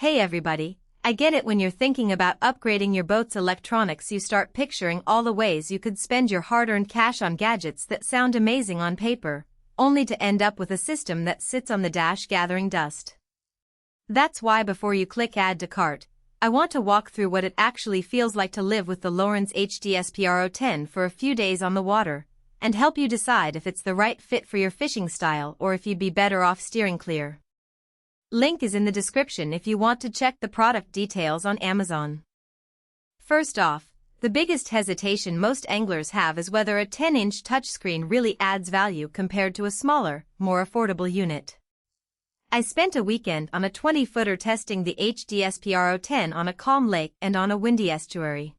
Hey everybody, I get it when you're thinking about upgrading your boat's electronics you start picturing all the ways you could spend your hard-earned cash on gadgets that sound amazing on paper, only to end up with a system that sits on the dash gathering dust. That's why before you click Add to Cart, I want to walk through what it actually feels like to live with the Lowrance HDS Pro10 for a few days on the water, and help you decide if it's the right fit for your fishing style or if you'd be better off steering clear. Link is in the description if you want to check the product details on Amazon. First off, the biggest hesitation most anglers have is whether a 10-inch touchscreen really adds value compared to a smaller, more affordable unit. I spent a weekend on a 20-footer testing the HDS Pro10 on a calm lake and on a windy estuary.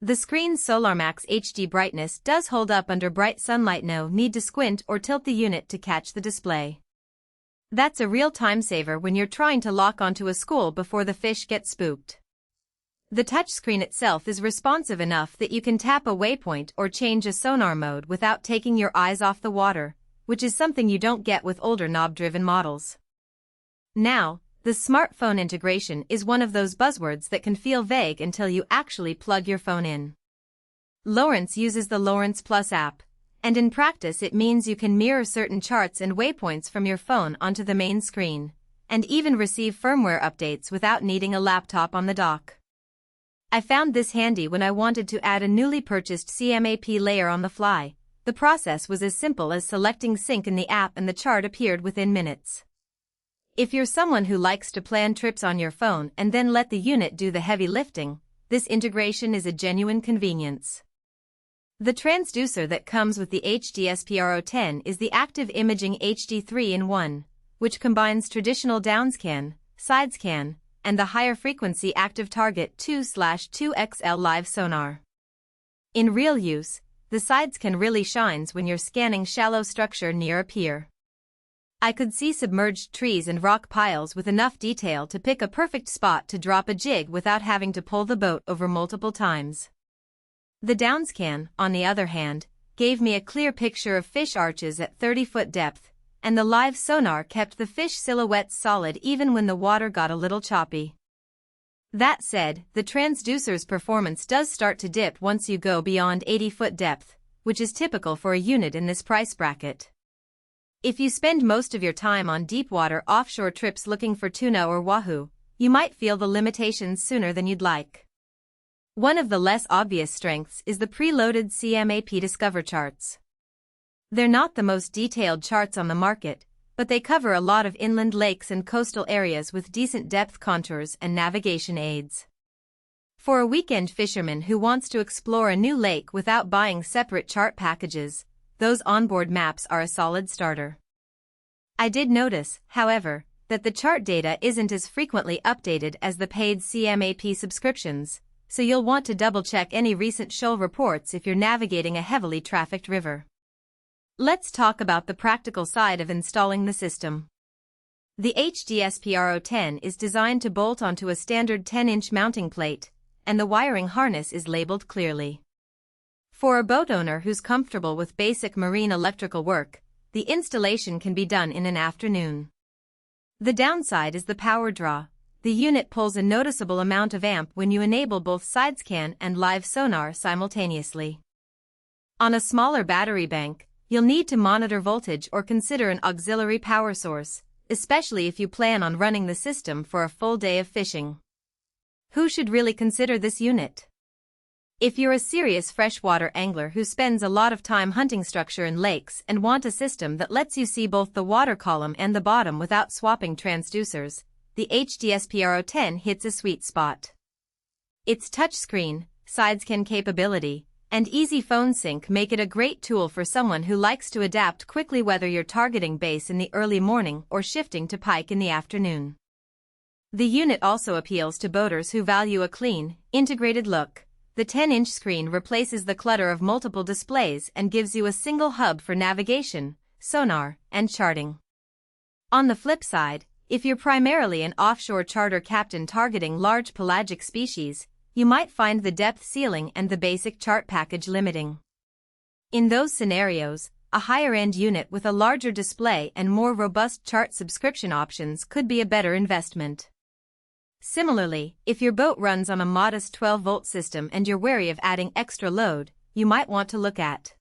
The screen's SolarMax HD brightness does hold up under bright sunlight, no need to squint or tilt the unit to catch the display. That's a real time saver when you're trying to lock onto a school before the fish get spooked. The touchscreen itself is responsive enough that you can tap a waypoint or change a sonar mode without taking your eyes off the water, which is something you don't get with older knob-driven models. Now, the smartphone integration is one of those buzzwords that can feel vague until you actually plug your phone in. Lowrance uses the Lowrance Plus app, and in practice it means you can mirror certain charts and waypoints from your phone onto the main screen, and even receive firmware updates without needing a laptop on the dock. I found this handy when I wanted to add a newly purchased CMAP layer on the fly. The process was as simple as selecting sync in the app and the chart appeared within minutes. If you're someone who likes to plan trips on your phone and then let the unit do the heavy lifting, this integration is a genuine convenience. The transducer that comes with the HDS Pro10 is the ActiveImaging HD 3-in-1, which combines traditional downscan, sidescan, and the higher frequency ActiveTarget 2/2XL live sonar. In real use, the sidescan really shines when you're scanning shallow structure near a pier. I could see submerged trees and rock piles with enough detail to pick a perfect spot to drop a jig without having to pull the boat over multiple times. The downscan, on the other hand, gave me a clear picture of fish arches at 30-foot depth, and the live sonar kept the fish silhouettes solid even when the water got a little choppy. That said, the transducer's performance does start to dip once you go beyond 80-foot depth, which is typical for a unit in this price bracket. If you spend most of your time on deep-water offshore trips looking for tuna or wahoo, you might feel the limitations sooner than you'd like. One of the less obvious strengths is the preloaded CMAP Discover charts. They're not the most detailed charts on the market, but they cover a lot of inland lakes and coastal areas with decent depth contours and navigation aids. For a weekend fisherman who wants to explore a new lake without buying separate chart packages, those onboard maps are a solid starter. I did notice, however, that the chart data isn't as frequently updated as the paid CMAP subscriptions, so you'll want to double-check any recent shoal reports if you're navigating a heavily trafficked river. Let's talk about the practical side of installing the system. The HDS Pro10 is designed to bolt onto a standard 10-inch mounting plate, and the wiring harness is labeled clearly. For a boat owner who's comfortable with basic marine electrical work, the installation can be done in an afternoon. The downside is the power draw. The unit pulls a noticeable amount of amp when you enable both sidescan and live sonar simultaneously. On a smaller battery bank, you'll need to monitor voltage or consider an auxiliary power source, especially if you plan on running the system for a full day of fishing. Who should really consider this unit? If you're a serious freshwater angler who spends a lot of time hunting structure in lakes and want a system that lets you see both the water column and the bottom without swapping transducers, the HDS Pro10 hits a sweet spot. Its touchscreen, sidescan capability, and easy phone sync make it a great tool for someone who likes to adapt quickly whether you're targeting bass in the early morning or shifting to pike in the afternoon. The unit also appeals to boaters who value a clean, integrated look. The 10-inch screen replaces the clutter of multiple displays and gives you a single hub for navigation, sonar, and charting. On the flip side, if you're primarily an offshore charter captain targeting large pelagic species, you might find the depth ceiling and the basic chart package limiting. In those scenarios, a higher-end unit with a larger display and more robust chart subscription options could be a better investment. Similarly, if your boat runs on a modest 12-volt system and you're wary of adding extra load, you might want to look at